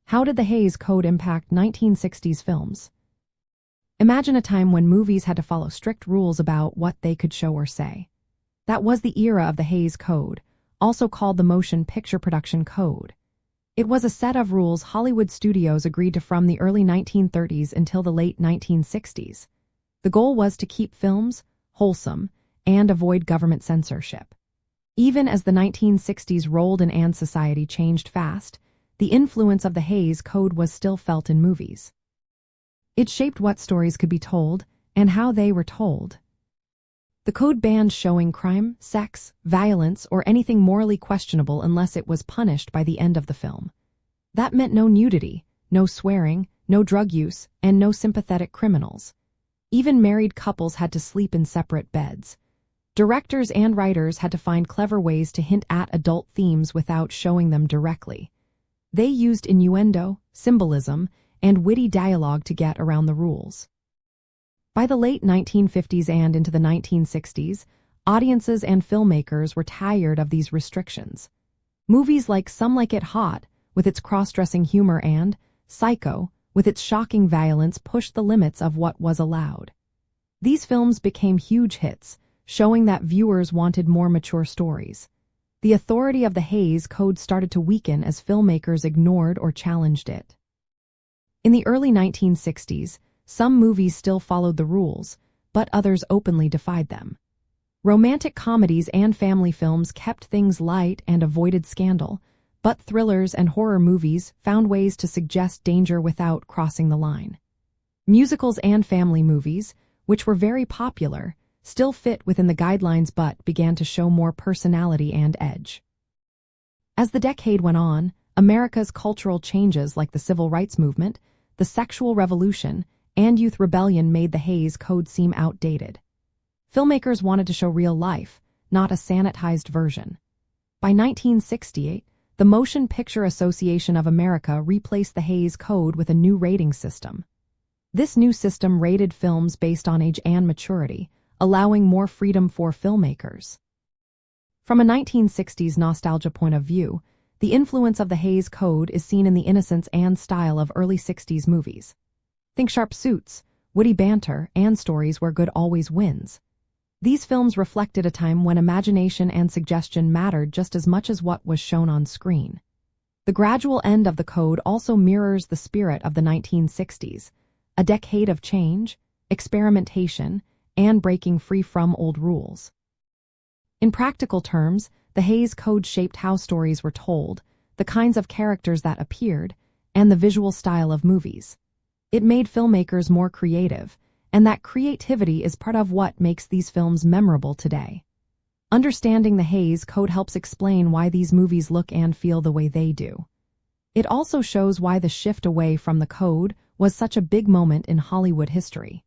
How did the Hays Code impact 1960s films? Imagine a time when movies had to follow strict rules about what they could show or say. That was the era of the Hays Code, also called the Motion Picture Production Code. It was a set of rules Hollywood studios agreed to from the early 1930s until the late 1960s. The goal was to keep films wholesome and avoid government censorship. Even as the 1960s rolled in and society changed fast, the influence of the Hays Code was still felt in movies. It shaped what stories could be told and how they were told. The code banned showing crime, sex, violence, or anything morally questionable unless it was punished by the end of the film. That meant no nudity, no swearing, no drug use, and no sympathetic criminals. Even married couples had to sleep in separate beds. Directors and writers had to find clever ways to hint at adult themes without showing them directly. They used innuendo, symbolism, and witty dialogue to get around the rules. By the late 1950s and into the 1960s, audiences and filmmakers were tired of these restrictions. Movies like Some Like It Hot, with its cross-dressing humor, and Psycho, with its shocking violence, pushed the limits of what was allowed. These films became huge hits, showing that viewers wanted more mature stories. The authority of the Hays Code started to weaken as filmmakers ignored or challenged it. In the early 1960s, some movies still followed the rules, but others openly defied them. Romantic comedies and family films kept things light and avoided scandal, but thrillers and horror movies found ways to suggest danger without crossing the line. Musicals and family movies, which were very popular, still fit within the guidelines but began to show more personality and edge. As the decade went on, America's cultural changes like the Civil Rights Movement, the sexual revolution, and youth rebellion made the Hays Code seem outdated. Filmmakers wanted to show real life, not a sanitized version. By 1968, the Motion Picture Association of America replaced the Hays Code with a new rating system. This new system rated films based on age and maturity, allowing more freedom for filmmakers. From a 1960s nostalgia point of view, the influence of the Hays Code is seen in the innocence and style of early 60s movies. Think sharp suits, witty banter, and stories where good always wins. These films reflected a time when imagination and suggestion mattered just as much as what was shown on screen. The gradual end of the code also mirrors the spirit of the 1960s, a decade of change, experimentation, and breaking free from old rules. In practical terms, the Hays Code shaped how stories were told, the kinds of characters that appeared, and the visual style of movies. It made filmmakers more creative, and that creativity is part of what makes these films memorable today. Understanding the Hays Code helps explain why these movies look and feel the way they do. It also shows why the shift away from the code was such a big moment in Hollywood history.